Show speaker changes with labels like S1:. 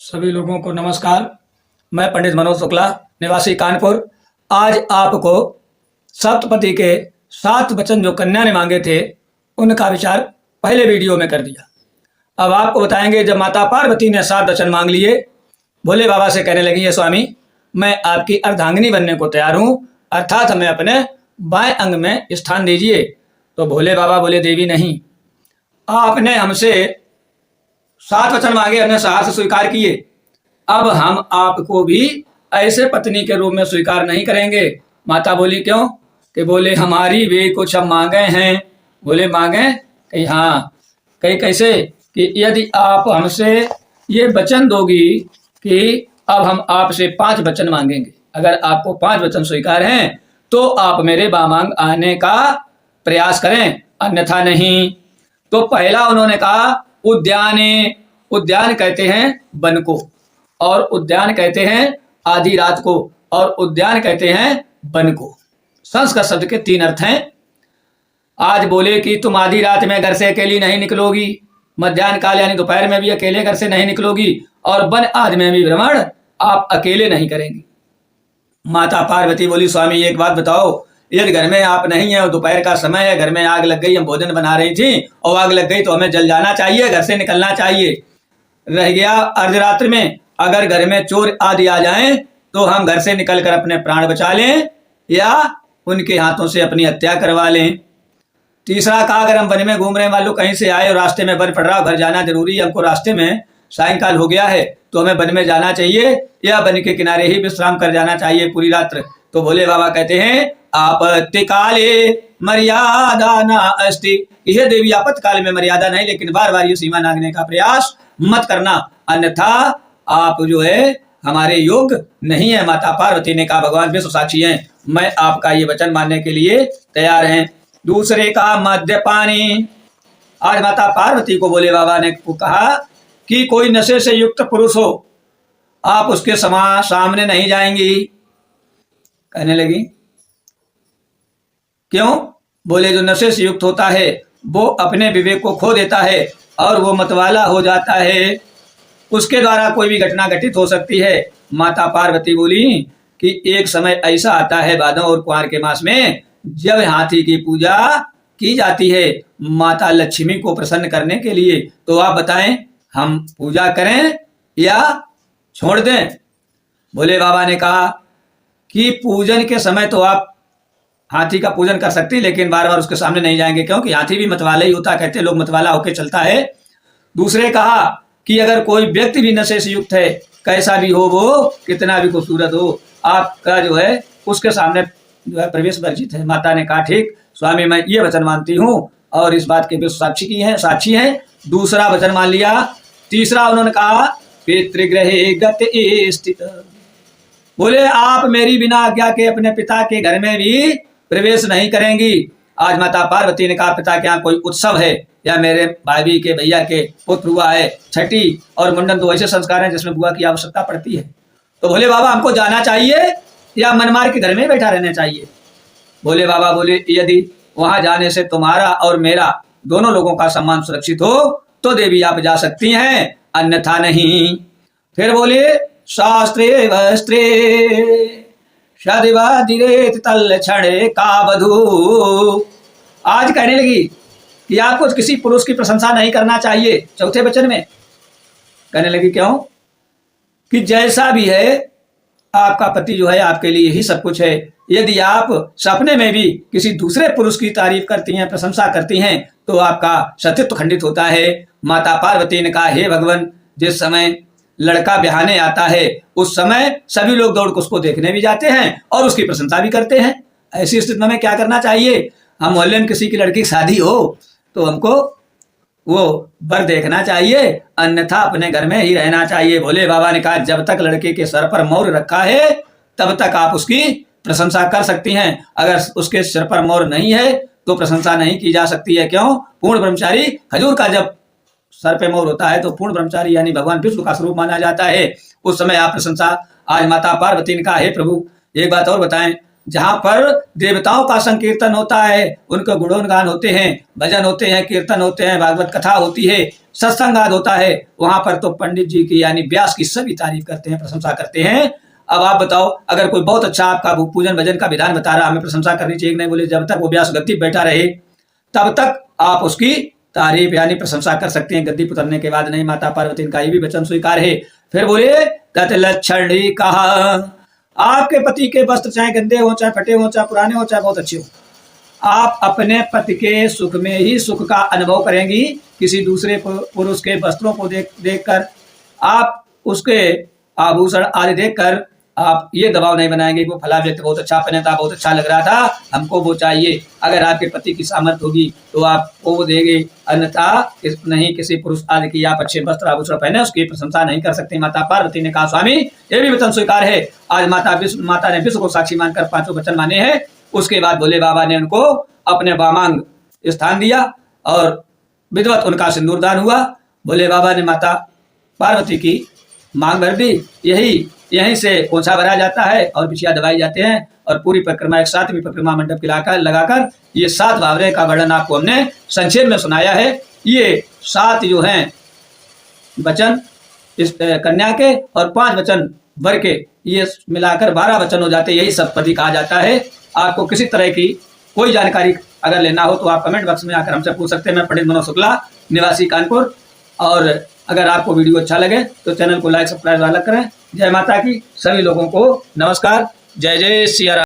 S1: सभी लोगों को नमस्कार। मैं पंडित मनोज शुक्ला, निवासी कानपुर। आज आपको सप्तपदी के 7 वचन जो कन्या ने मांगे थे उनका विचार पहले वीडियो में कर दिया। अब आपको बताएंगे, जब माता पार्वती ने 7 वचन मांग लिए, भोले बाबा से कहने लगी, ये स्वामी मैं आपकी अर्धांगिनी बनने को तैयार हूँ, अर्थात हमें अपने बाएं अंग में स्थान दीजिए। तो भोले बाबा बोले, देवी नहीं, आपने हमसे 7 वचन मांगे, हमने सहर्ष स्वीकार किए। अब हम आपको भी ऐसे पत्नी के रूप में स्वीकार नहीं करेंगे। माता बोली, क्यों? कि बोले हमारी भी कुछ हम मांगे हैं। बोले मांगे? कही हाँ। कही कैसे? कि यदि आप हमसे ये वचन दोगी कि अब हम आपसे 5 वचन मांगेंगे, अगर आपको 5 वचन स्वीकार हैं तो आप मेरे बामांग आने का प्रयास करें, अन्यथा नहीं। तो पहला उन्होंने कहा उद्याने। उद्यान कहते हैं वन को, और उद्यान कहते हैं आधी रात को, और उद्यान कहते हैं वन को। संस्कृत शब्द के 3 अर्थ हैं। आज बोले कि तुम आधी रात में घर से अकेली नहीं निकलोगी, मध्याह्न काल यानी दोपहर में भी अकेले घर से नहीं निकलोगी, और वन आदि में भी भ्रमण आप अकेले नहीं करेंगी। माता पार्वती बोली, स्वामी एक बात बताओ, यदि घर में आप नहीं है और दोपहर का समय है, घर में आग लग गई, हम भोजन बना रही थी और आग लग गई, तो हमें जल जाना चाहिए, घर से निकलना चाहिए। रह गया अर्धरात्रि में, अगर घर में चोर आदि आ जाएं तो हम घर से निकलकर अपने प्राण बचा लें या उनके हाथों से अपनी हत्या करवा लें। तीसरा कहा, अगर हम वन में घूम रहे हैं, मान लो कहीं से आए और रास्ते में बर्फ पड़ रहा, घर जाना जरूरी है, हमको रास्ते में सायंकाल हो गया है, तो हमें वन में जाना चाहिए या वन के किनारे ही विश्राम कर जाना चाहिए पूरी रात्र। तो भोले बाबा कहते हैं, आपत्ति काले मर्यादा न अस्ति। यह देवी आपातकाल में मर्यादा नहीं, लेकिन बार बार ये सीमा नांगने का प्रयास मत करना, अन्यथा आप जो है हमारे योग नहीं है। माता पार्वती ने कहा, भगवान विश्व साक्षी हैं, मैं आपका ये वचन मानने के लिए तैयार हैं। दूसरे का मद्यपानी। आज माता पार्वती को भोले बाबा ने कहा कि कोई नशे से युक्त पुरुष हो, आप उसके सामने नहीं जाएंगी। कहने लगी, क्यों? बोले जो नशे से युक्त होता है वो अपने विवेक को खो देता है और वो मतवाला हो जाता है, उसके द्वारा कोई भी घटना घटित हो सकती है। माता पार्वती बोली कि एक समय ऐसा आता है भादों और कुंवर के मास में, जब हाथी की पूजा की जाती है माता लक्ष्मी को प्रसन्न करने के लिए। तो आप बताएं, हम पूजा करें या छोड़ दें? भोले बाबा ने कहा कि पूजन के समय तो आप हाथी का पूजन कर सकती, लेकिन बार बार उसके सामने नहीं जाएंगे, क्योंकि हाथी भी मतवाला ही होता, कहते लोग मतवाला होकर चलता है। दूसरे कहा कि अगर कोई व्यक्ति भी नशे से युक्त है, कैसा भी हो, वो कितना भी खूबसूरत हो, आपका जो है उसके सामने जो है प्रवेश वर्जित है। माता ने कहा, ठीक स्वामी, मैं ये वचन मानती हूँ और इस बात के विश्व साक्षी है। दूसरा वचन मान लिया। तीसरा उन्होंने कहा, पितृगृहे गते स्थित। बोले आप मेरी बिना आज्ञा के अपने पिता के घर में भी प्रवेश नहीं करेंगी। आज माता पार्वती ने कहा, पिता के यहाँ कोई उत्सव है या मेरे भाभी के भैया के पुत्र हुआ है, छठी और मुंडन तो ऐसे संस्कार हैं जिसमें बुआ की आवश्यकता पड़ती है, तो भोले बाबा हमको जाना चाहिए या मनमार के घर में बैठा रहना चाहिए? भोले बाबा बोले, यदि वहां जाने से तुम्हारा और मेरा दोनों लोगों का सम्मान सुरक्षित हो तो देवी आप जा सकती हैं, अन्यथा नहीं। फिर बोले, शास्त्रे वस्त्रे शदिवादिरेत तल छड़े का बधू। आज कहने लगी कि आपको किसी पुरुष की प्रशंसा नहीं करना चाहिए। चौथे वचन में कहने लगी, क्यों? कि जैसा भी है आपका पति जो है आपके लिए ही सब कुछ है। यदि आप सपने में भी किसी दूसरे पुरुष की तारीफ करती हैं, प्रशंसा करती हैं, तो आपका सतीत्व खंडित होता है। माता पार्वती ने कहा, हे भगवान, जिस समय लड़का ब्याहने आता है उस समय सभी लोग दौड़ उसको देखने भी जाते हैं और उसकी प्रशंसा भी करते हैं। ऐसी स्थिति में हमें क्या करना चाहिए? हम मोहल्ले में किसी की लड़की की शादी हो तो हमको वो वर देखना चाहिए, अन्यथा अपने घर में ही रहना चाहिए। भोले बाबा ने कहा, जब तक लड़के के सर पर मोर रखा है तब तक आप उसकी प्रशंसा कर सकती हैं, अगर उसके सिर पर मोर नहीं है तो प्रशंसा नहीं की जा सकती है। क्यों? पूर्ण ब्रह्मचारी हजूर का जब सर पे मोर होता है तो पूर्ण ब्रह्मचारी यानी भगवान विष्णु का स्वरूप माना जाता है, उस समय आप प्रशंसा। आज माता पार्वती ने कहा, हे प्रभु एक बात और बताएं, जहाँ पर देवताओं का संकीर्तन होता है, उनके गुणोगान होते हैं, भजन होते हैं, कीर्तन होते हैं, भागवत कथा होती है, सत्संग आदि होता है, वहां पर तो पंडित जी की यानी व्यास की सभी तारीफ करते हैं, प्रशंसा करते हैं। अब आप बताओ, अगर कोई बहुत अच्छा आपका पूजन भजन का विधान बता रहा, हमें प्रशंसा करनी चाहिए नहीं? बोले जब तक वो व्यास गद्दी बैठा रहे तब तक आप उसकी तारीफ यानी प्रशंसा कर सकते हैं, गद्दी उतरने के बाद नहीं। माता पार्वती का ये भी वचन स्वीकार है। फिर बोले तत् लक्षणी कहा, आपके पति के वस्त्र चाहे गंदे हो, चाहे फटे हो, चाहे पुराने हो, चाहे बहुत अच्छे हो, आप अपने पति के सुख में ही सुख का अनुभव करेंगी। किसी दूसरे पुरुष के वस्त्रों को देखकर आप उसके आभूषण आदि देखकर आप ये दबाव नहीं बनाएंगे कि वो फला व्यक्ति बहुत अच्छा पहना था, बहुत अच्छा लग रहा था, हमको वो चाहिए। अगर आपके पति की सामर्थ्य होगी तो आपको वो देंगे, अन्यथा नहीं किसी पुरुष आदि की आप अच्छे वस्त्र आभूषण पहने उसकी प्रशंसा नहीं कर सकते। माता पार्वती ने कहा स्वामी ये भी वचन स्वीकार है। आज माता ने विश्व को साक्षी मानकर 5 वचन माने हैं। उसके बाद भोले बाबा ने उनको अपने वामांग स्थान दिया और विधिवत उनका सिंदूरदान हुआ। भोले बाबा ने माता पार्वती की मांग भर दी। यहीं से पोंछा भरा जाता है और बिछिया दबाई जाते हैं और पूरी परिक्रमा एक 7वीं परिक्रमा मंडप की लगाकर ये 7 भावरे का वर्णन आपको हमने संक्षेप में सुनाया है। ये 7 जो हैं वचन इस कन्या के और 5 वचन वर के, ये मिलाकर 12 वचन हो जाते, यही सप्तपदी कहा जाता है। आपको किसी तरह की कोई जानकारी अगर लेना हो तो आप कमेंट बॉक्स में आकर हमसे पूछ सकते हैं। मैं पंडित मनोज शुक्ला, निवासी कानपुर। और अगर आपको वीडियो अच्छा लगे तो चैनल को लाइक सब्सक्राइब करें। जय माता की। सभी लोगों को नमस्कार। जय जय सिया राम।